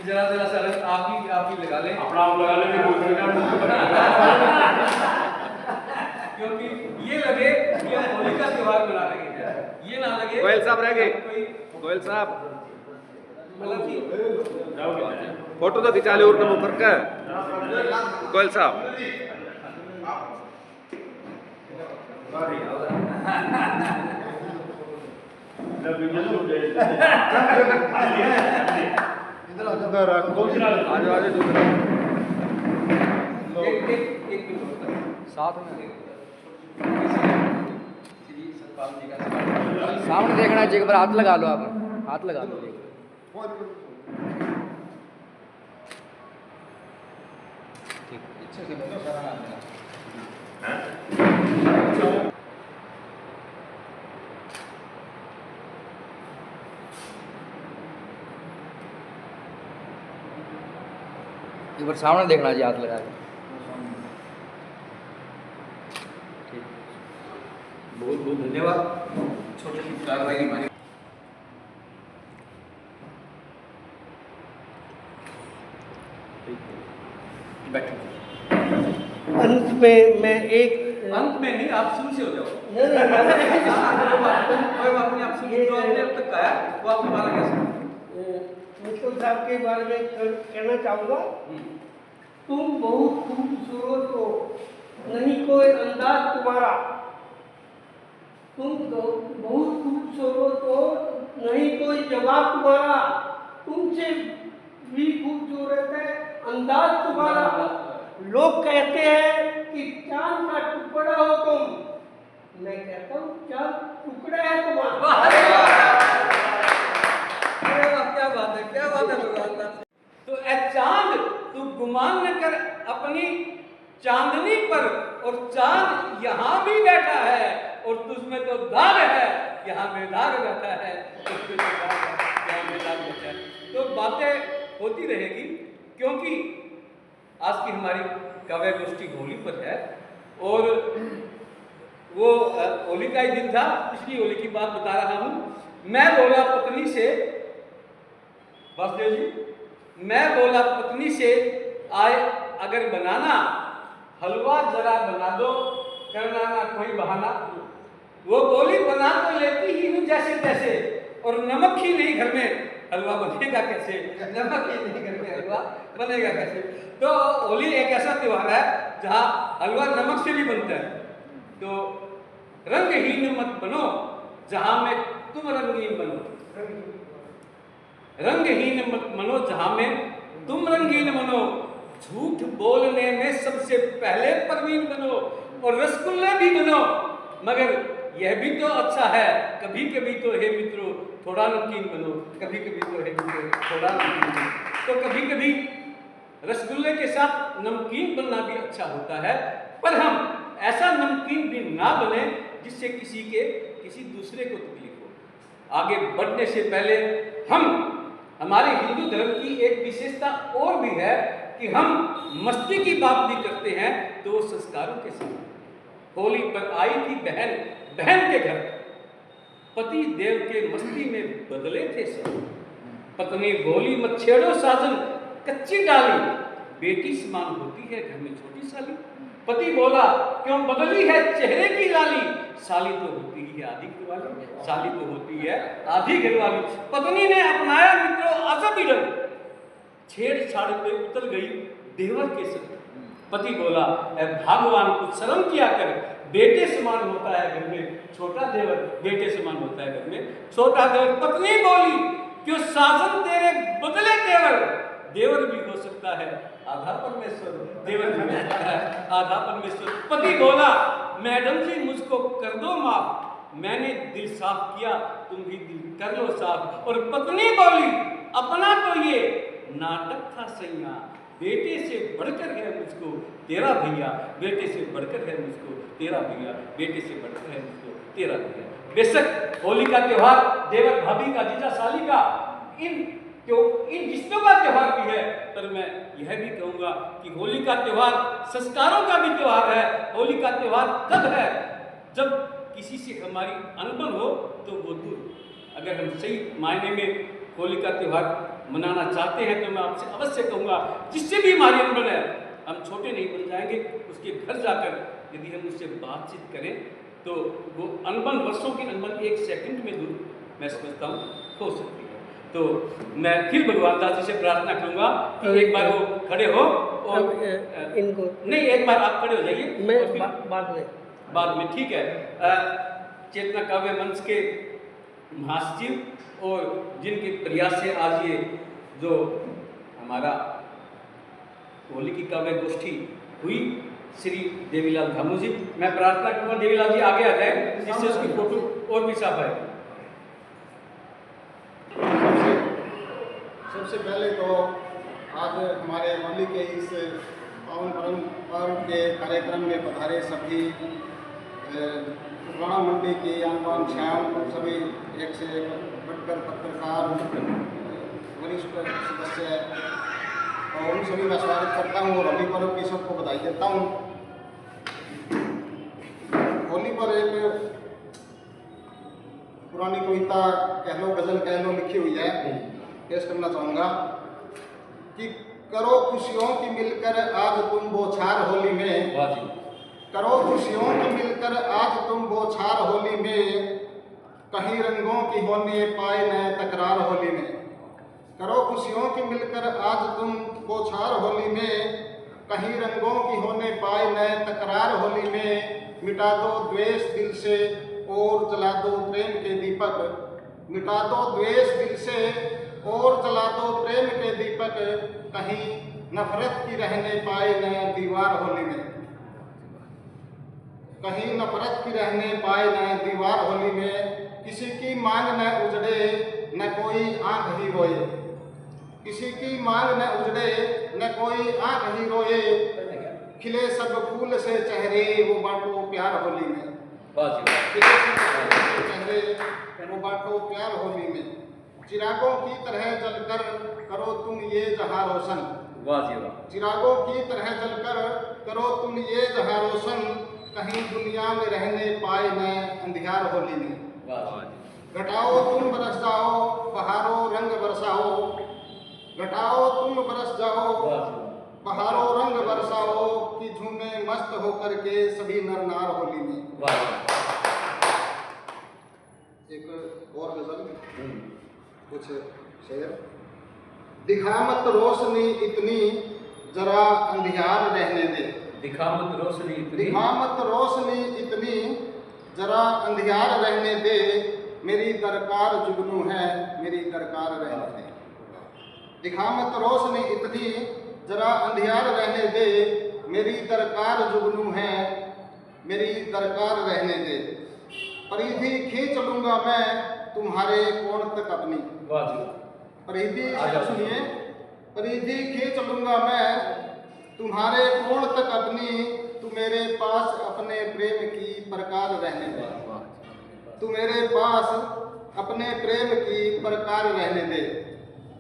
जरा जरा सा रंग आप ही लगा लें, अपना आप लगा लेंगे क्योंकि ये लगे कि हम होली का त्योहार मना रहे हैं, ये ना लगे। गोयल साहब रह गए, गोयल साहब मतलब कि फोटो तो खिंचा ले और कम ऊपर का गोयल साहब। साथ में सामने देखना चाहिए, एक बार हाथ लगा लो, आप हाथ लगा लो। एक बार सामने देखना चाहिए, हाथ लगा के। बहुत बहुत धन्यवाद। छोटी सी कार्रवाई हमारी अंत में मैं एक अंत में नहीं, आप शुरू से हो जाओ। नहीं, कोई बात नहीं, आप शुरू जो आपने अब तक कहा वो आप हमारा कैसे मित्तल साहब के बारे में कहना चाहूँगा। तुम बहुत खूबसूरत हो, नहीं कोई अंदाज तुम्हारा। तुम तो बहुत खूबसूरत हो, नहीं कोई जवाब तुम्हारा। तुमसे भी खूबसूरत है अंदाज तुम्हारा। लोग कहते हैं कि चांद का टुकड़ा हो तुम, मैं कहता हूँ चांद टुकड़ा है तुम्हारा। क्या बात है, क्या बात है भगवान। तो ए चांद तू गुमान न कर अपनी चांदनी पर, और चांद यहाँ भी बैठा है और तुझमें तो दाग है, यहाँ बेदाग बैठा है, तुझमें तो दाग है, यहाँ बेदाग बैठा है। तो बातें होती रहेगी, क्योंकि आज की हमारी काव्य गोष्ठी होली पर है, और वो होली का ही दिन था। पिछली होली की बात बता रहा हूँ। मैं बोला पत्नी से, वासुदेव जी, मैं बोला पत्नी से, आए अगर बनाना हलवा जरा बना दो, करना ना कोई बहाना। वो बोली बना तो लेती ही हूँ जैसे तैसे, और नमक ही नहीं घर में हलवा बनेगा कैसे, नमक ही नहीं घर में हलवा बनेगा कैसे। तो होली एक ऐसा त्योहार है जहाँ हलवा नमक से भी बनता है। तो रंगहीन मत बनो जहाँ में तुम रंगीन बनो, रंगहीन मत बनो जहाँ में तुम रंगीन बनो। झूठ बोलने में सबसे पहले परवीन बनो, और रसगुल्ले भी बनो, मगर यह भी तो अच्छा है कभी कभी तो हे मित्रों थोड़ा नमकीन बनो, कभी कभी तो हे मित्रों थोड़ा नमकीन बनो। तो कभी कभी रसगुल्ले के साथ नमकीन बनना भी अच्छा होता है, पर हम ऐसा नमकीन भी ना बने जिससे किसी दूसरे को तकलीफ हो। आगे बढ़ने से पहले हमारे हिंदू धर्म की एक विशेषता और भी है कि हम मस्ती की बात भी करते हैं तो वो संस्कारों के साथ। होली पर आई थी बहन के घर, पति देव के मस्ती में बदले थे सब। पत्नी बोली मत छेड़ो साजन कच्ची डाली, बेटी समान होती है घर में छोटी साली। पति बोला क्यों बदली है चेहरे की लाली, साली तो होती ही है आधी घरवाली, साली तो होती है आधी घरवाली। पत्नी ने अपनाया मित्रों अजब ही रंग, छेड़छाड़ पे उतर गई देवर के संग। पति बोला ऐ भगवान कुछ शर्म किया कर, बेटे समान होता है घर में छोटा देवर, बेटे समान होता है घर में छोटा देवर। पत्नी बोली क्यों साजन तेरे बदले देवर, देवर भी हो सकता है आधा परमेश्वर, देवर भी हो सकता है आधा परमेश्वर। पति बोला मैडम जी मुझको कर दो माफ, मैंने दिल साफ किया तुम भी दिल कर लो साफ। और पत्नी बोली अपना तो ये नाटक था सैया, बेटे से बढ़कर है मुझको तेरा भैया, बेटे से बढ़कर है मुझको तेरा भैया, बेटे से बढ़कर है मुझको तेरा भैया। बेशक होली का त्योहार देवर भाभी का जीजा साली का इन रिश्तों का त्योहार भी है, पर मैं यह भी कहूँगा कि होली का त्योहार संस्कारों का भी त्योहार है। होली का त्योहार तब है जब किसी से हमारी अनबन हो तो वो दूर। अगर हम सही मायने में होली का त्योहार मनाना चाहते हैं तो मैं आपसे अवश्य कहूँगा, जिससे भी हमारी अनबन है, हम छोटे नहीं बन जाएंगे। उसके घर जाकर यदि हम उससे बातचीत करें तो वो अनबन, वर्षों की अनबन 1 सेकंड में दूर, मैं समझता हूँ, हो सकती है। तो मैं फिर भगवान दास जी से प्रार्थना करूँगा कि एक बार वो खड़े हो और इनको नहीं, एक बार आप खड़े हो जाइए, मैं और फिर बाद में, ठीक है। चेतना काव्य मंच के महासचिव और जिनके प्रयास से आज ये जो हमारा होली की काव्य गोष्ठी हुई, श्री देवीलाल धामू जी, मैं प्रार्थना करूँगा देवीलाल जी आगे आ जाए, जिससे उसकी फोटो और भी साफ आए। सबसे पहले तो आज हमारे होली के इस पावन पर्व के कार्यक्रम में पधारे सभी पुराना मंडी की आनबान श्याम, सभी एक से एक बढ़कर पत्रकार, वरिष्ठ सदस्य, और उन सभी का स्वागत करता हूँ और होली पर्व की सबको बधाई देता हूँ। होली पर एक पुरानी कविता कह लो, गजल कह लो, लिखी हुई है, पेश करना चाहूँगा कि करो खुशियों की मिलकर आज तुम बौछार होली में, करो खुशियों की मिलकर आज तुम बौछार होली में, कहीं रंगों की होने पाए न तकरार होली में। करो खुशियों की मिलकर आज तुम बौछार होली में, कहीं रंगों की होने पाए न तकरार होली में। मिटा दो द्वेष दिल से और जला दो प्रेम के दीपक, मिटा दो द्वेष दिल से और जला दो प्रेम के दीपक, कहीं नफरत की रहने पाए न दीवार होली में, कहीं नफरत की रहने पाए न दीवार होली में। किसी की मांग न उजड़े न कोई आंख ही रोए, किसी की मांग न उजड़े न कोई आंख ही रोए, खिले सब फूल से चेहरे वो बांटो प्यार होली में, खिले सब फूल से चेहरे वो बांटो प्यार होली में। चिरागों की तरह जलकर करो तुम ये जहां रोशन, चिरागों की तरह जलकर करो तुम ये जहां रोशन, कहीं दुनिया में रहने पाए न अंधियार होली में। घटाओ तुम बरस जाओ बहारो रंग बरसाओ, घटाओ तुम बरस जाओ बहारो रंग बरसाओ, कि झूमे मस्त होकर के सभी नर नार होली में। एक और गजल, कुछ शेर। दिखा मत रोशनी इतनी जरा अंधियार रहने दे, दिखा मत रोशनी इतनी, दिखा मत रोशनी इतनी जरा अंधियार रहने दे, मेरी दरकार जुगनू है मेरी दरकार रहने दे। दिखा मत रोशनी इतनी जरा अंधियार रहने दे, मेरी दरकार जुगनू है मेरी दरकार रहने दे। परिधि खींच लूंगा मैं तुम्हारे कोण तक अपनी, परिधि सुनिए, परिधि खींच लूंगा मैं तुम्हारे कोण तक अपनी, तू मेरे पास अपने प्रेम की प्रकार रहने दे, तू मेरे पास अपने प्रेम की प्रकार रहने दे।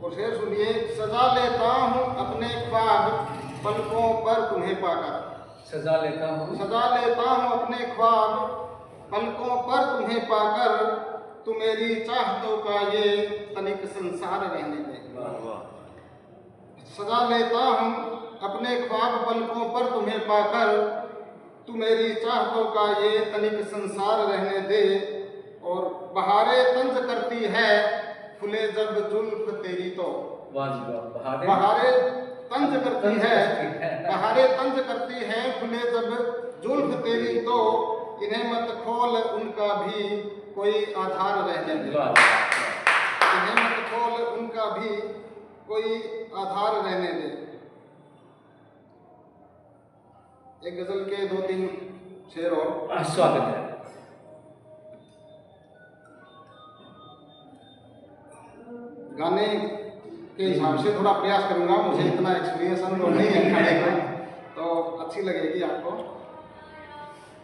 और शेर सुनिए। सजा लेता हूँ अपने ख्वाब पलकों पर तुम्हें पाकर, सजा लेता हूँ, सजा लेता हूँ अपने ख्वाब पलकों पर तुम्हें पाकर, तू मेरी चाहतों का ये तनिक संसार रहने दे। सजा लेता हूँ अपने ख्वाब पलकों पर तुम्हें पाकर, तू मेरी चाहतों का ये तनिक संसार रहने दे। और बहारे तंज करती है फुले जब जुल्फ तेरी तो, बहारे तंज करती है, बहारे तंज करती है फुले जब जुल्फ तेरी तो, इन्हें मत खोल उनका भी कोई आधार रहने दे, इन्हें मत खोल उनका भी कोई आधार रहने दे। एक गजल के 2-3 शेर और। स्वागत है। गाने के हिसाब से थोड़ा प्रयास करूंगा, मुझे इतना एक्सपीरियंस अनुभव नहीं है गाने का, तो अच्छी लगेगी आपको।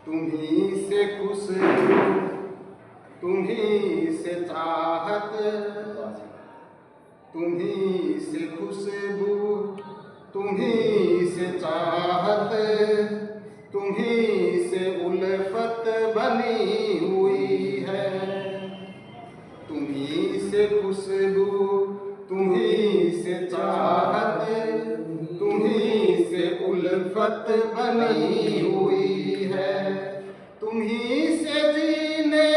तुम्ही से खुशबू तुम्ही से चाहत, तुम्ही से खुशबू तुम्ही से चाहत, तुम्ही से उल्फत बनी हुई है, तुम्ही से खुशबू तुम्ही चाहत, तुम्ही से उल्फत बनी हुई है, तुम्ही से जीने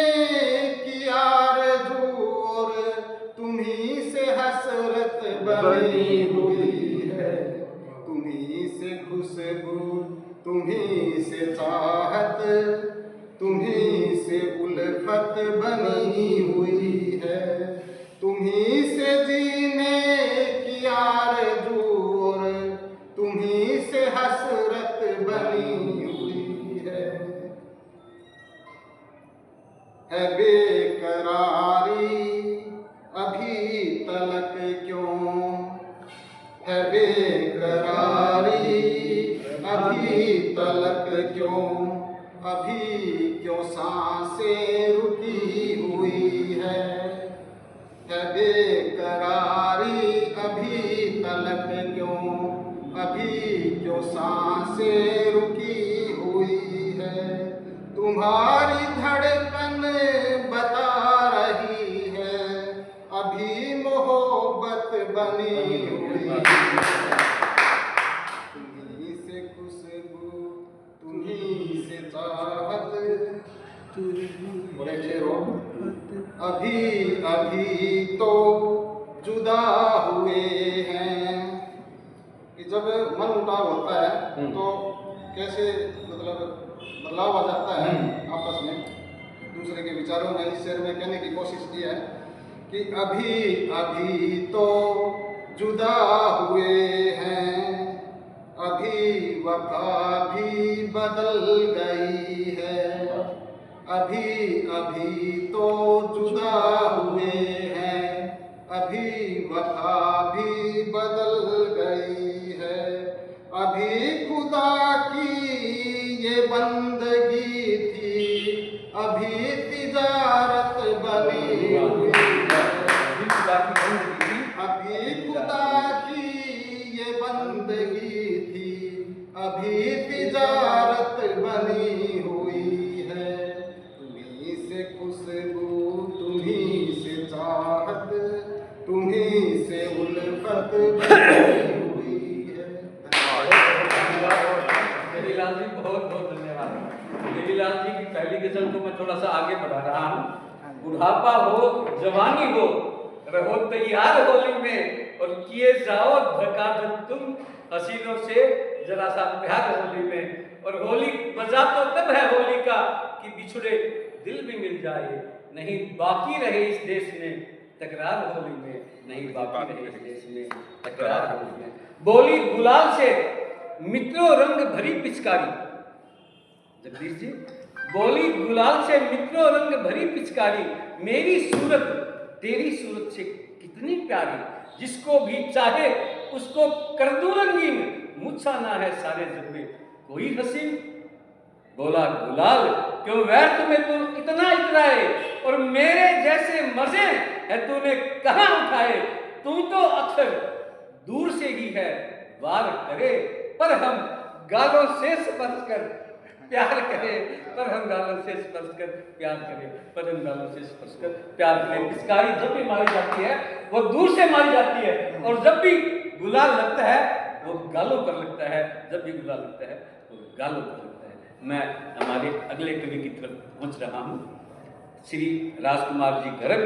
की आरज़ू और तुम्ही से हसरत बनी हुई है, तुम्ही से खुशबू, तुम्ही से चाहत, तुम्ही से उल्फत बनी हुई है, तुम्ही से जीने की आरज़ू और तुम्ही से हसरत बनी हुई है बेकरारी अभी तलक क्यों, है बेकरारी अभी तलक क्यों, अभी क्यों सांसें रुकी हुई है बेकरारी अभी तलक क्यों, अभी क्यों सांसें रुकी हुई है, तुम्हारी धड़कन बता रही है अभी मोहब्बत बनी हुई है, तुम्ही से खुशबू, तुम्ही से चाहत, अभी अभी तो जुदा हुए हैं। कि जब मन मुटाव होता है तो कैसे मतलब बदलाव आ जाता है आपस में, दूसरे के विचारों में। इस शेर में कहने की कोशिश की है कि अभी अभी तो जुदा हुए हैं, अभी वफा भी बदल गई है, अभी अभी तो जुदा हुए हैं, अभी वफा भी बदल गई है, अभी खुदा की ये बंदगी थी, अभी तिजारत बनी हुई है, अभी खुदा की ये बंदगी थी, अभी तिजारत बनी हुई है, तुम्ही से खुशबू, तुम्ही से चाहत, तुम्ही से उल्फत बनी हुई है। देवीलाल जी बहुत बहुत धन्यवाद। देवीलाल जी की पहली गजल को मैं थोड़ा सा आगे बढ़ा रहा हूँ। बुढ़ापा हो जवानी हो, रहो तैयार होली में, और किए जाओ धकाधक तुम हसीनों से जरा सा प्यार होली में। और होली मजा तो तब है होली का कि बिछड़े दिल भी मिल जाए, नहीं बाकी रहे इस देश में तकरार होली में, नहीं बाकी रहे इस देश में तकरार होली में। बोली गुलाल से मित्रों रंग भरी पिचकारी, जगदीश जी, बोली गुलाल से मित्रों रंग भरी पिचकारी, मेरी सूरत तेरी सूरत से कितनी प्यारी, जिसको भी चाहे उसको कर दूं रंगीन, मुझसा ना है सारे जग में कोई हसीन। बोला गुलाल क्यों व्यर्थ में तू इतना इतराए, और मेरे जैसे मजे है तूने कहाँ उठाए, तू तो अक्सर दूर से ही है वार करे, पर हम गालों से स्पर्श कर प्यार करें, पर हम गालों से स्पर्श कर प्यार करें, पर हम गालों से स्पर्श कर प्यार करें। पिचकारी जब भी मारी जाती है वो दूर से मारी जाती है, और जब भी गुलाल लगता है वो गालों पर लगता है, जब भी गुलाल लगता है वो गालों पर लगता है। मैं हमारे अगले कवि की तरफ पहुंच रहा हूँ, श्री राजकुमार जी गर्ग।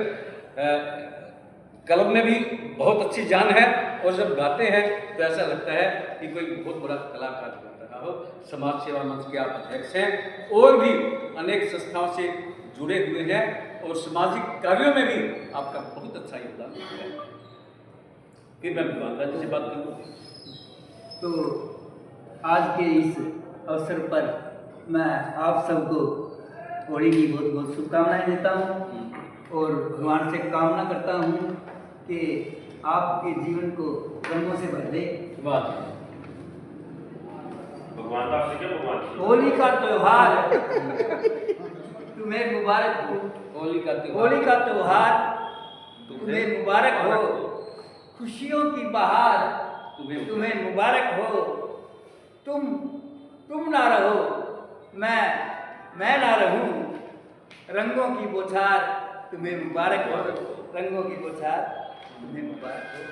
कलम में भी बहुत अच्छी जान है, और जब गाते हैं तो ऐसा लगता है कि कोई बहुत बड़ा कलाकार बन रहा हो। समाज सेवा मंच के आप अध्यक्ष हैं, और भी अनेक संस्थाओं से जुड़े हुए हैं, और सामाजिक कार्यों में भी आपका बहुत अच्छा योगदान है। फिर मैं विवादा जी से बात करूँ। तो आज के इस अवसर पर मैं आप सबको होली की बहुत बहुत शुभकामनाएं देता हूँ, और भगवान से कामना करता हूँ कि आपके जीवन को रंगों से भर दे। भगवान का आपसे क्या भगवान? होली का त्योहार तुम्हें मुबारक हो, होली का त्योहार तुम्हें मुबारक हो, खुशियों की बहार तुम्हें मुबारक हो, तुम ना रहो मैं ना रहूं, रंगों की बौछार तुम्हें मुबारक हो, रंगों की बौछार तुम्हें मुबारक हो।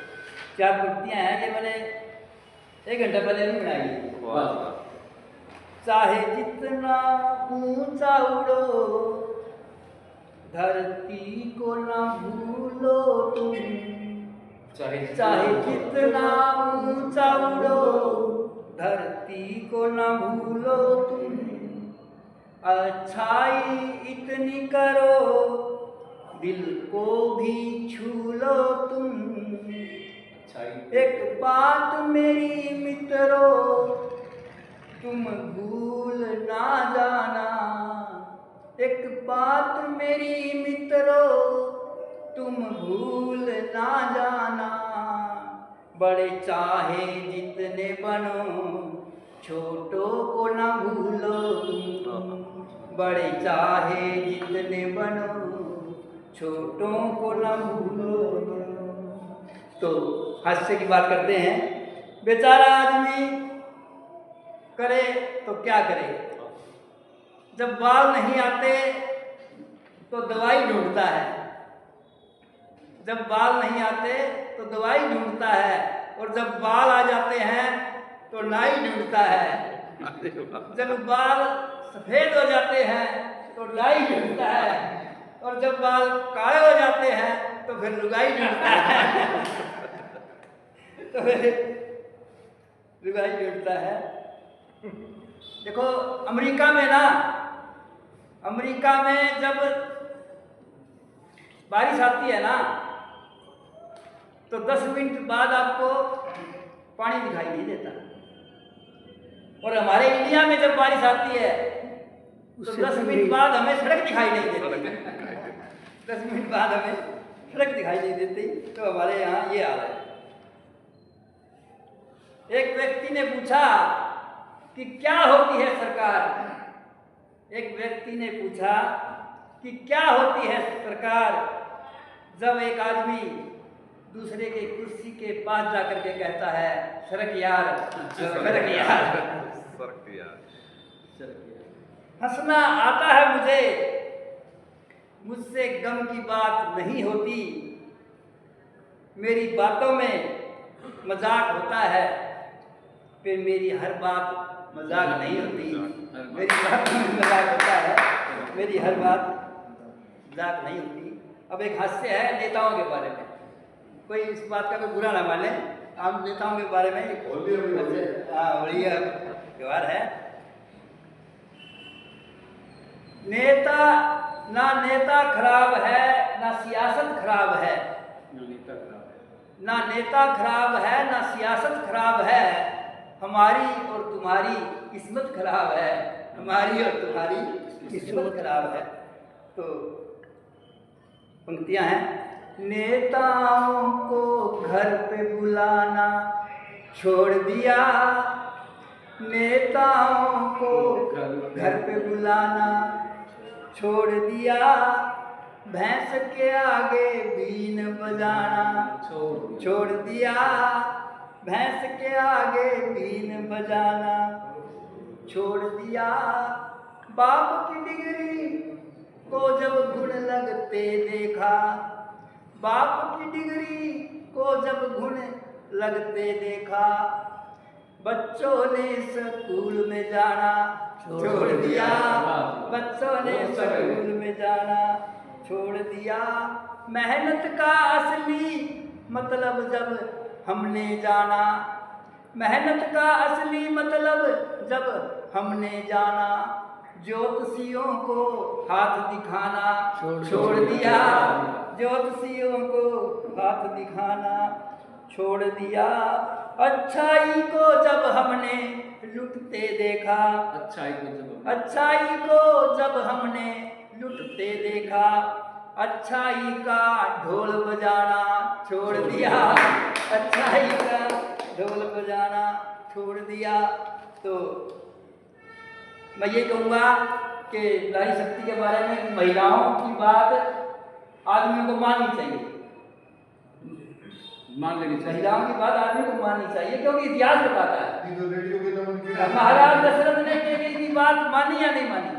4 पंक्तियां हैं, ये मैंने 1 घंटा पहले भी बनाई है। वाह वाह। चाहे जितना ऊंचा उड़ो धरती को ना भूलो तुम, चाहे जितना ऊंचा उड़ो धरती को ना भूलो तुम, अच्छाई इतनी करो दिल को भी छू लो तुम। एक बात मेरी मित्रों तुम भूल ना जाना, एक बात मेरी मित्रों तुम भूल ना जाना, बड़े चाहे जितने बनो छोटों को ना भूलो तुम, बड़े चाहे जितने बनो छोटों को ना भूलो तुम। तो हास्य की बात करते हैं। बेचारा आदमी करे तो क्या करे, जब बाल नहीं आते तो दवाई ढूंढता है, जब बाल नहीं आते तो दवाई ढूंढता है, और जब बाल आ जाते हैं तो नाई ढूंढता है, जब बाल सफेद हो जाते हैं तो नाई ढूंढता है, और जब बाल काले हो जाते हैं तो फिर लुगाई ढूंढता है। तो फिर लुगाई ढूंढता है। देखो अमेरिका में ना, अमेरिका में जब बारिश आती है ना तो 10 मिनट बाद आपको पानी दिखाई नहीं देता, और हमारे इंडिया में जब बारिश आती है तो 10 मिनट बाद हमें सड़क दिखाई नहीं देती, 10 मिनट बाद हमें सड़क दिखाई नहीं देती। तो हमारे यहाँ ये हाल है। एक व्यक्ति ने पूछा कि क्या होती है सरकार, एक व्यक्ति ने पूछा कि क्या होती है सरकार, जब एक आदमी दूसरे के कुर्सी के पास जाकर के कहता है सरक यार, सरक यार, सरक यार। हंसना आता है मुझे, मुझसे गम की बात नहीं होती, मेरी बातों में मजाक होता है, फिर मेरी हर बात मजाक नहीं होती, मेरी बातों में मजाक होता है, मेरी हर बात मजाक नहीं होती। अब एक हास्य है नेताओं के बारे में, कोई इस बात का कोई बुरा ना माने, हम नेताओं के बारे में एक होली त्योहार है। नेता ना नेता खराब है ना सियासत खराब है, ना नेता खराब है ना सियासत खराब है, हमारी और तुम्हारी किस्मत खराब है, हमारी और तुम्हारी किस्मत खराब है। तो पंक्तियां हैं। नेताओं को घर पे बुलाना छोड़ दिया, नेताओं को घर पे बुलाना छोड़ दिया, भैंस के आगे बीन बजाना छोड़ दिया, भैंस के आगे बीन बजाना छोड़ दिया, बाप की डिग्री को जब गुण लगते देखा, बाप की डिग्री को जब गुण लगते देखा, बच्चों ने स्कूल में जाना छोड़ दिया, बच्चों ने स्कूल में जाना छोड़ दिया, मेहनत का असली मतलब जब हमने जाना, मेहनत का असली मतलब जब हमने जाना, ज्योतिषियों को हाथ दिखाना छोड़ दिया, ज्योतिषियों को हाथ दिखाना छोड़ दिया, अच्छाई को जब हमने लुटते देखा, अच्छाई को जब हमने लुटते देखा, अच्छाई का ढोल बजाना छोड़ दिया, अच्छाई का ढोल बजाना छोड़ दिया। तो मैं ये कहूँगा कि नारी शक्ति के बारे में महिलाओं की बात आदमियों को माननी चाहिए, मान लेनी चाहिए, महिलाओं की बात आदमी को माननी चाहिए, क्योंकि इतिहास बताता है महाराज दशरथ ने केकई की बात मानी या नहीं मानी,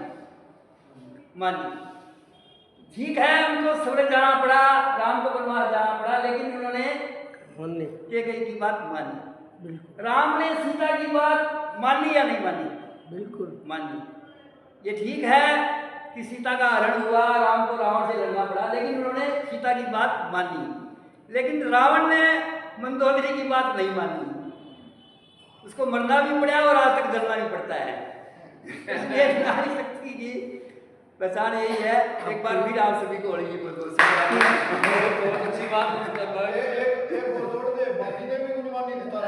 मानी। ठीक है उनको स्वर्ग जाना पड़ा, राम को वनवास जाना पड़ा, लेकिन उन्होंने मानने ये कही की बात मानी। बिल्कुल राम ने सीता की बात मानी या नहीं मानी? बिल्कुल मानी। ये ठीक है कि सीता का हरण हुआ, राम को रावण से लड़ना पड़ा, लेकिन उन्होंने सीता की बात मानी। लेकिन रावण ने मंदोदरी की बात नहीं मानी, उसको मरना भी पड़ा और आज तक जलना भी पड़ता है। इसलिए नारी शक्ति की पहचान यही है। एक बार फिर आप सभी को होली की बहुत बहुत शुभकामनाएं। बहुत अच्छी बात है भाई। एक और जोड़ दे, बाकी ने भी कुछ मानी देता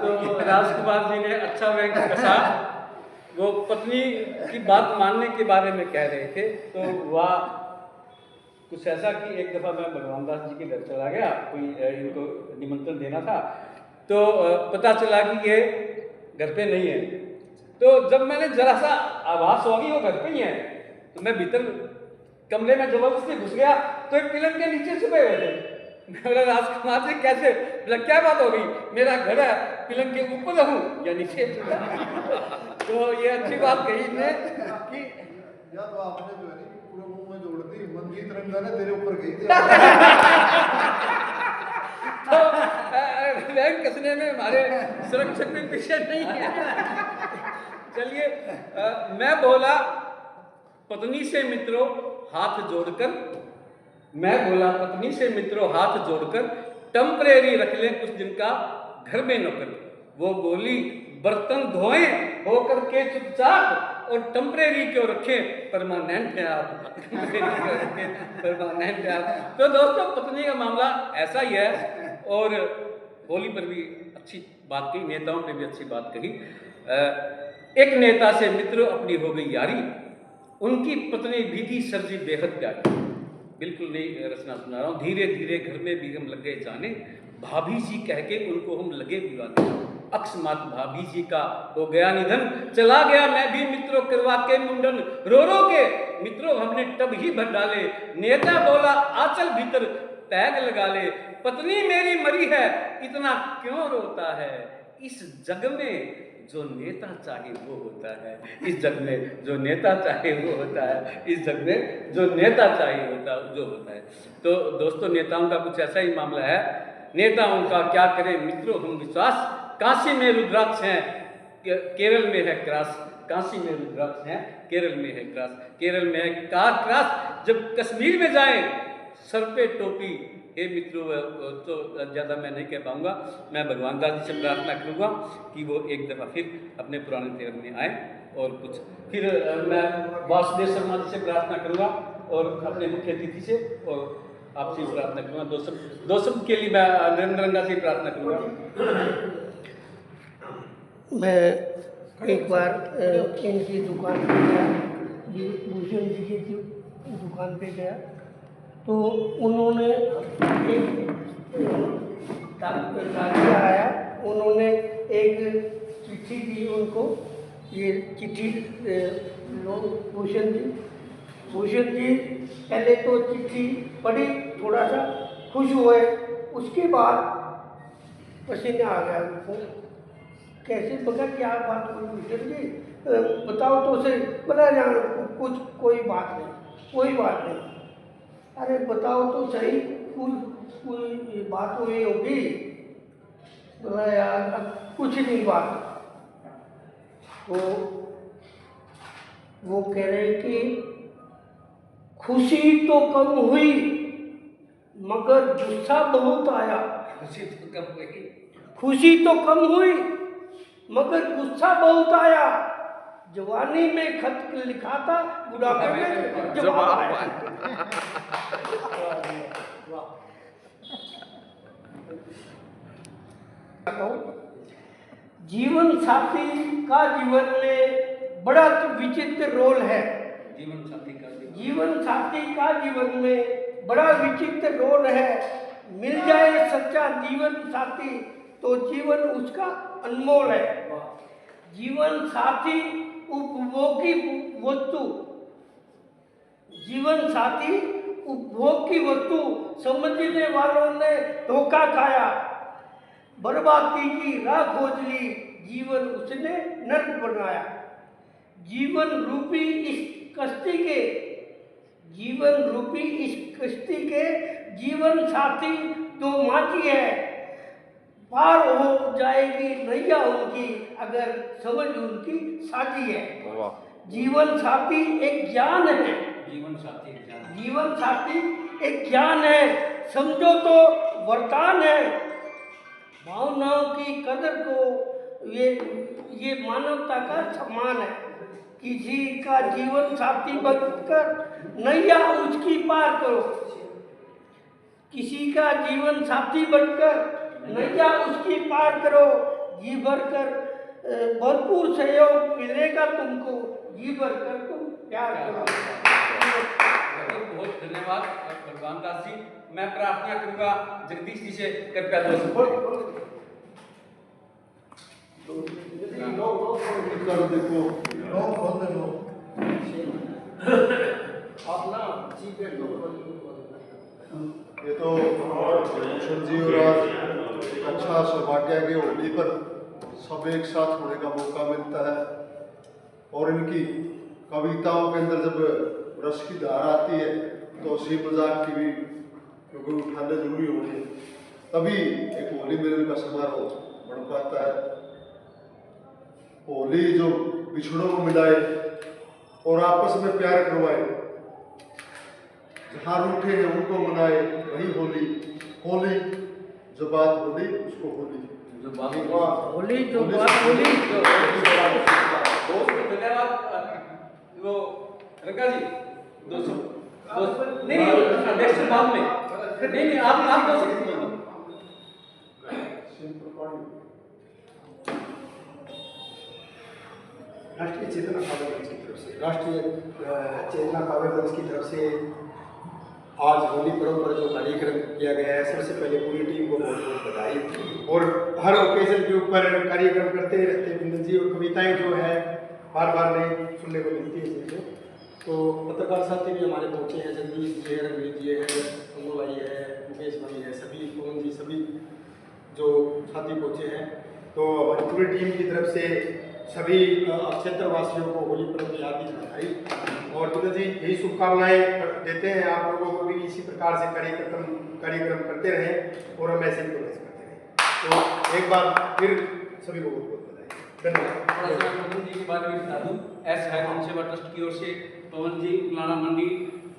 तो राजकुमार जी ने अच्छा व्यंग कसा। वो पत्नी की बात मानने के बारे में कह रहे थे, तो वह कुछ ऐसा कि एक दफ़ा मैं भगवान दास जी के घर चला गया, कोई इनको निमंत्रण देना था, तो पता चला कि ये घर पे नहीं है। तो जब मैंने जरा सा आवाज़ होगी वो घर पे ही है, तो मैं भीतर कमरे में जबरदस्ती घुस गया, तो एक पिलर के नीचे छुपे हुए थे। मैं बोला राजकुमार जी कैसे? बोला क्या बात हो गई, मेरा घर है, पिलर के ऊपर रहूं या नीचे? तो ये अच्छी बात कही ने कि या तो आपने जो है ना पूरे मुंह में जोड़ दी, मनजीत रंगा ने तेरे ऊपर गई थी। तो रैंक कसने में हमारे सुरक्षक भी पीछे नहीं है। चलिए, मैं बोला पत्नी से मित्रों हाथ जोड़कर, मैं बोला पत्नी से मित्रों हाथ जोड़कर, टेम्परेरी रख लें कुछ दिन का घर में नौकर। वो बोली बर्तन धोएं होकर के चुपचाप, और टेम्परेरी क्यों रखें, परमानेंट है आप। परमानेंट है आप। तो दोस्तों पत्नी का मामला ऐसा ही है। और होली पर भी अच्छी बात कही, नेताओं पे भी अच्छी बात कही। एक नेता से मित्रों अपनी हो गई यारी, उनकी पत्नी भी थी सरजी बेहद प्यारी। बिल्कुल नई रचना सुना रहा हूँ। धीरे धीरे घर में भी हम लगे जाने, भाभी जी कह के उनको हम लगे बुलाने। अकस्मात भाभी जी का हो गया निधन, चला गया मैं भी मित्रों करवा के मुंडन। रो रो के मित्रों हमने टब ही भर डाले, नेता बोला आंचल भीतर पैग लगा ले। पत्नी मेरी मरी है इतना क्यों रोता है, इस जग में जो नेता चाहे वो होता है। इस जग में जो नेता चाहे वो होता है। इस जग में जो नेता चाहे जो होता है। तो दोस्तों नेताओं का कुछ ऐसा ही मामला है। नेताओं का क्या करें मित्रों हम विश्वास, काशी में रुद्राक्ष हैं केरल में है क्रॉस, काशी में रुद्राक्ष हैं केरल में है क्रॉस, केरल में है क्रॉस। जब कश्मीर में जाएं सर पे टोपी। हे मित्रों तो ज़्यादा मैं नहीं कह पाऊँगा, मैं भगवान दास जी से प्रार्थना करूँगा कि वो एक दफ़ा फिर अपने पुराने तेवर में आए। और कुछ फिर मैं वासुदेव शर्मा जी से प्रार्थना करूँगा और अपने मुख्य अतिथि से और आपसे प्रार्थना करूँगा। दो शब्द के लिए मैं नरेंद्र रंगा से प्रार्थना करूँगा। मैं एक बार इनकी दुकान पे गया, जी भूषण जी की दुकान पे गया, तो उन्होंने एक डाकिया आया, उन्होंने एक चिट्ठी दी उनको। ये चिट्ठी लो भूषण जी पहले तो चिट्ठी पढ़ी, थोड़ा सा खुश हुए, उसके बाद पसीना आ गया उनको। कैसे बगा क्या बात हुई भूषण जी, बताओ तो सही। बोला जान कुछ कोई बात नहीं। अरे बताओ तो सही, कोई बात हुई होगी। बोला यार अब कुछ नहीं बात। तो वो कह रहे कि खुशी तो कम हुई मगर गुस्सा बहुत आया। खुशी तो कम हुई मगर गुस्सा बहुत आया। जवानी में खत लिखा था, बुढ़ापे में जवाब आया। जीवन साथी का जीवन में बड़ा विचित्र रोल है। जीवन साथी का जीवन में बड़ा विचित्र रोल है। मिल जाए सच्चा जीवन साथी तो जीवन उसका अनमोल है। जीवन साथी उपभोगी वस्तु, जीवन साथी उपभोग की वस्तु समझने वालों ने धोखा खाया। बर्बादी की राह खोज ली, जीवन उसने नर्क बनाया। जीवन रूपी इस कश्ती के जीवन साथी तो माची है, पार हो जाएगी नैया उनकी अगर समझ उनकी साझी है। जीवन साथी एक ज्ञान है, जीवन साथी ज्ञान। जीवन साथी एक ज्ञान है, समझो तो वरदान है। भावनाओं की कदर को ये मानवता का सम्मान है। किसी का जीवन साथी बनकर नैया उसकी पार करो, किसी का जीवन साथी बनकर नैया उसकी पार करो। जी भरकर भरपूर सहयोग मिलेगा तुमको, जी भरकर तुम प्यार करो। बहुत बहुत धन्यवाद भगवान दास जी। मैं प्रार्थना करूंगा जगदीश जी से, कृपया ये तो भूषण जी और आज एक अच्छा सौभाग्य है कि होली पर सब एक साथ होने का मौका मिलता है और इनकी कविताओं के अंदर जब रस की धार आती है तो हंसी मजाक की भी क्योंकि उठाने जरूरी होगी, तभी एक होली मिलन का समारोह बन पाता है। होली जो बिछड़ों को मिलाए और आपस में प्यार करवाए, जहाँ रूठे हैं उनको मनाए, वही होली। होली जो बात होली उसको होली, जो बात होली जो बात होली। बहुत धन्यवाद। वो रंगा जी नहीं नेक्स्ट बाद में नहीं आप राष्ट्रीय चेतना काव्य मंच की तरफ से, राष्ट्रीय चेतना काव्य मंच की तरफ से आज होली पर्व पर जो कार्यक्रम किया गया है, सबसे पहले पूरी टीम को बहुत बहुत बधाई। और हर ओकेजन के ऊपर कार्यक्रम करते रहते बिंदु जी, और कविताएं जो है बार बार नई सुनने को मिलती है चीज़ें। तो पत्रकार साथी भी हमारे पहुँचे हैं, जगदीश जी है, रघुवीर जी है, अमू भाई है, मुकेश भाई है, सभी पवन जी, सभी जो साथी पहुँचे हैं। तो हमारी पूरी टीम की तरफ से सभी क्षेत्रवासियों को होली पर्व की हार्दिक बधाई और बिंदु जी यही शुभकामनाएं देते हैं आप लोगों को भी इसी प्रकार से कार्यक्रम करते रहें और हम ऐसे ही प्रोग्रेस करते रहें। तो एक बार फिर सभी को बहुत बहुत बधाई, धन्यवाद। पवन जी के बारे में बता दूं, एस हैदराबाद सेवा ट्रस्ट की ओर से पवन जी उलाना मंडी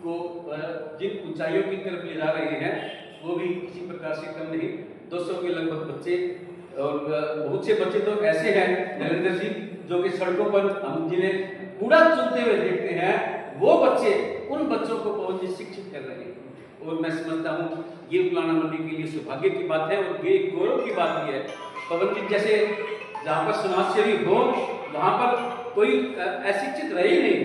को जिन ऊंचाइयों की तरफ ले जा रहे हैं वो भी किसी प्रकार से कम नहीं। 200 के लगभग बच्चे और बहुत से बच्चे तो ऐसे हैं नरेंद्र जी जो कि सड़कों पर हम जिन्हें कूड़ा चुनते हुए देखते हैं, वो बच्चे उन बच्चों को पवन जी शिक्षित कर रहे हैं। और मैं समझता हूँ ये उलाना मंडी के लिए सौभाग्य की बात है और ये गौरव की बात भी है। पवन जी जैसे जहाँ पर समाज सेवी हो वहाँ पर कोई अशिक्षित रहे ही नहीं,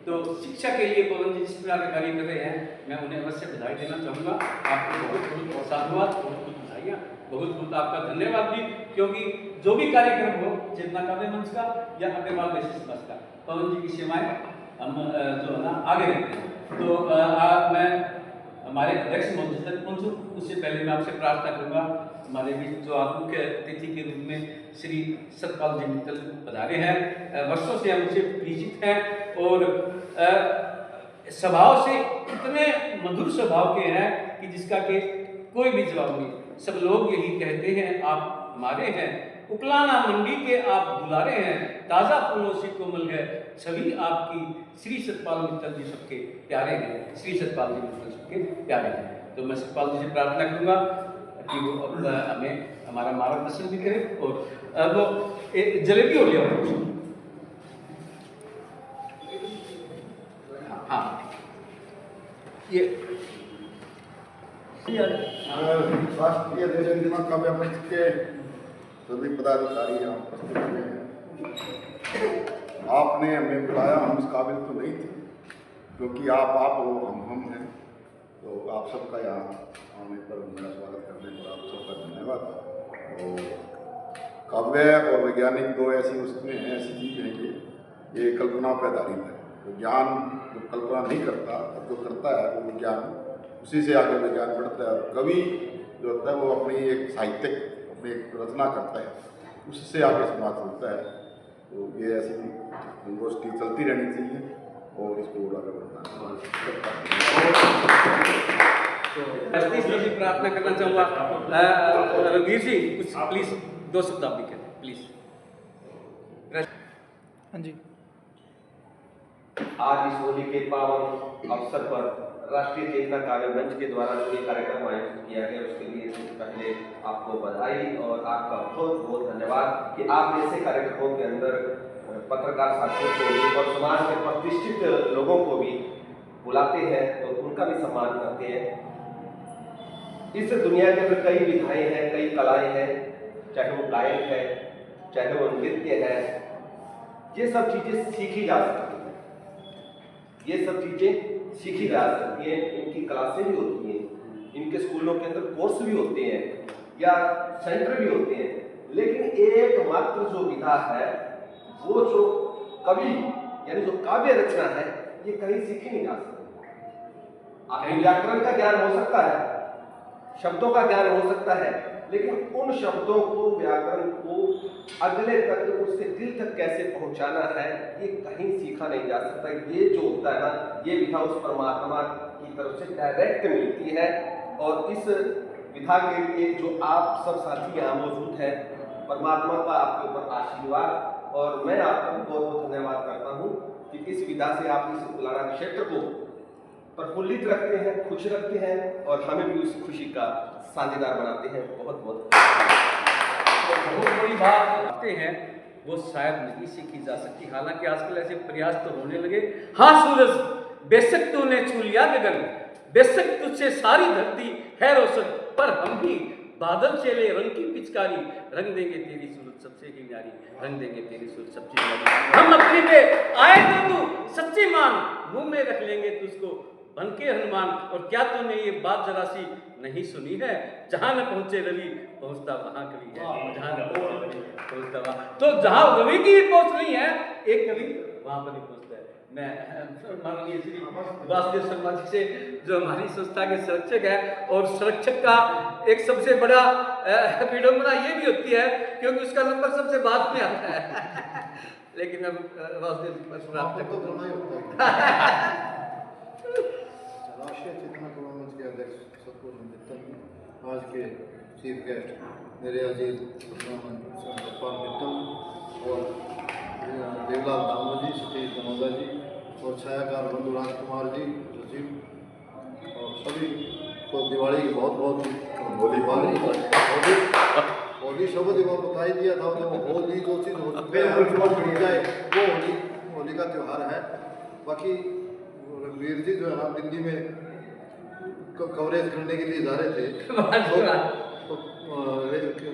तो शिक्षा के लिए पवन जी जिस प्रकार का कार्य कर रहे हैं, मैं उन्हें अवश्य बधाई देना चाहूँगा। आपको बहुत बहुत साधुवाद, बहुत बहुत बधाइयाँ, बहुत बहुत आपका धन्यवाद भी, क्योंकि जो भी कार्यक्रम हो चेतना काव्य मंच का या अग्रवाल वैश्य समाज का, पवन जी की सेवाएं हम जो है ना आगे रखते हैं। तो मैं हमारे अध्यक्ष महोदय तक पहुँचूँ उससे पहले मैं आपसे प्रार्थना करूँगा, हमारे बीच जो आप मुख्य अतिथि के रूप में श्री सतपाल जी मित्तल पधारे हैं, वर्षों से हमसे परिचित हैं और स्वभाव से इतने मधुर स्वभाव के हैं कि जिसका कि कोई भी जवाब नहीं। सब लोग यही कहते हैं आप हमारे हैं, उकलाना मंडी के आप दुलारे हैं, ताज़ा फूलों से कोमल है छवि आपकी। श्री सतपाल मित्तल जी सबके प्यारे हैं, श्री सतपाल जी मित्तल सबके प्यारे हैं। तो मैं सतपाल जी से प्रार्थना करूँगा कि वो हमें हमारा मार्गदर्शन भी करे और वो जलेबी हो गया। हाँ ये राष्ट्रीय चेतना काव्य मंच के सभी पदाधिकारी यहाँ उपस्थित हुए हैं। आपने हमें बुलाया, हम इस काबिल तो नहीं थे क्योंकि आप हो, हम हैं, तो आप सबका यहाँ आने पर मेरा स्वागत करने पर आप सबका धन्यवाद। और काव्य और वैज्ञानिक दो ऐसी वस्तुएं हैं, ऐसी चीज़ हैं कि ये कल्पना पर आधारित है। तो ज्ञान जो कल्पना नहीं करता, जो करता है वो विज्ञान, उसी से आगे विज्ञान बढ़ता है। कवि जो होता है वो अपनी एक साहित्यिक अपनी एक रचना करता है, उससे आगे समाज होता है। तो ये ऐसी गोष्ठी चलती रहनी चाहिए और इसको आगे बढ़ना। तो इसलिए भी प्रार्थना करना चाहूँगा रणवीर जी कुछ प्लीज 2 शब्द आप भी कहें प्लीज। हाँ जी। आज इस होली के पावन अवसर पर राष्ट्रीय चेतना काव्य मंच के द्वारा जो ये कार्यक्रम आयोजित किया गया उसके लिए सबसे पहले आपको बधाई और आपका बहुत बहुत धन्यवाद कि आप ऐसे कार्यक्रमों के अंदर पत्रकार साथियों को भी और समाज के प्रतिष्ठित लोगों को भी बुलाते हैं और उनका भी सम्मान करते हैं। इस दुनिया के अंदर कई विधाएं हैं, कई कलाएं हैं, चाहे वो गायन है, चाहे वो नृत्य है, ये सब चीजें सीखी जा सकती हैं। ये सब चीजें सीखी जा सकती हैं, इनकी क्लासें भी होती हैं, इनके स्कूलों के अंदर कोर्स भी होते हैं या सेंटर भी होते हैं, लेकिन एकमात्र जो विधा है वो जो कवि यानी जो काव्य रचना है ये कहीं सीखी नहीं जा सकती। आपको व्याकरण का ज्ञान हो सकता है, शब्दों का ज्ञान हो सकता है, लेकिन उन शब्दों को, व्याकरण को अगले तक, उसके दिल तक कैसे पहुंचाना है ये कहीं सीखा नहीं जा सकता। ये जो होता है ना, ये विधा उस परमात्मा की तरफ से डायरेक्ट मिलती है। और इस विधा के लिए जो आप सब साथी यहाँ मौजूद हैं, परमात्मा का आपके ऊपर आशीर्वाद, और मैं आपका बहुत बहुत धन्यवाद करता हूँ कि इस विधा से आप इस उलाना क्षेत्र को प्रफुल्लित रखते हैं, खुश रखते हैं और हमें भी उस खुशी का साझेदार बनाते हैं। बहुत बहुत बड़ी बात करते हैं वो शायद नहीं सीखी जा सकती। हालांकि आजकल ऐसे प्रयास तो होने लगे। हाँ सूरज बेशक तूने छू लिया गगन, बेशक तुझसे सारी धरती है रोशन, पर हम भी बादल चले रंग की पिचकारी, रंग देंगे तेरी सूरत सबसे ही न्यारी, रंग देंगे तेरी सूरत सबसे न्यारी। हम अपनी पे आए तो तू सच्ची मान, मुंह में रख लेंगे तुझको बन के हनुमान। और क्या तूने ये बात जरा सी नहीं सुनी है, जहां न पहुंचे रवि पहुंचता वहां कवि है, जहां न पहुंचे रवि पहुंचता वहां। तो जहां रवि की पहुंच नहीं है, एक कवि वहां पर ही पहुंचता है। मैं माननीय श्री वासुदेव शर्मा जी से, जो हमारी संस्था के संरक्षक है, और संरक्षक का एक सबसे बड़ा विडंबना ये भी होती है क्योंकि उसका नंबर सबसे बाद में आता है। लेकिन अब वासुदेव जी पर प्राप्त तो करना ही होता है। राष्ट्रीय चेतना काव्य मंच के अध्यक्ष सतगुरु मित्तल, आज के चीफ गेस्ट मेरे अजीज सतपाल मित्तल और देवलाल दामो जी, सतीश दमोदा जी और छायाकार बंधु राजकुमार जी, सचिव, और सभी को दिवाली की बहुत बहुत होली शब्द वो बता ही दिया था, जब होली जो चीज़ हो चुकी है वो होली का त्यौहार है। बाकी रणवीर जी जो है ना दिल्ली में कवरेज करने के लिए जा रहे थे, तो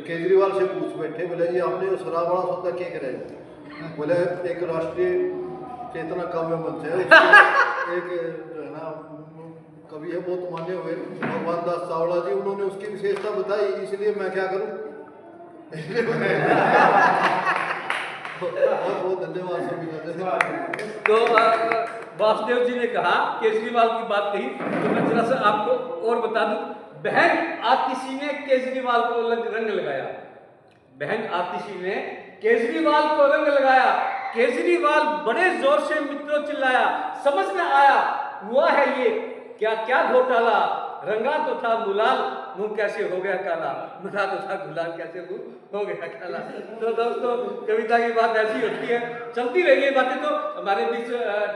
केजरीवाल से पूछ बैठे, बोले जी आपने जो शराब बड़ा सौदा क्या करेगा? बोले एक राष्ट्रीय चेतना काव्य मंच है, एक जो है ना कवि है बहुत माने हुए भगवान दास चावला जी, उन्होंने उसकी विशेषता बताई, इसलिए मैं क्या करूं। बहुत बहुत धन्यवाद सभी। तो वासुदेव जी ने कहा, केजरीवाल की बात कही, तो मैं जरा सा आपको और बता दूं, बहन आतिशी ने केजरीवाल को रंग लगाया, बहन आतिशी ने केजरीवाल को रंग लगाया। केजरीवाल बड़े जोर से मित्रों चिल्लाया, समझ में आया हुआ है ये क्या क्या घोटाला, रंगा तो था गुलाल मुंह कैसे हो गया काला, मरा तो था गुलाल कैसे मुंह हो गया काला। तो दोस्तों कविता की बात ऐसी होती है, चलती रही है बातें, तो हमारे बीच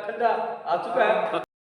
ठंडा आ चुका है।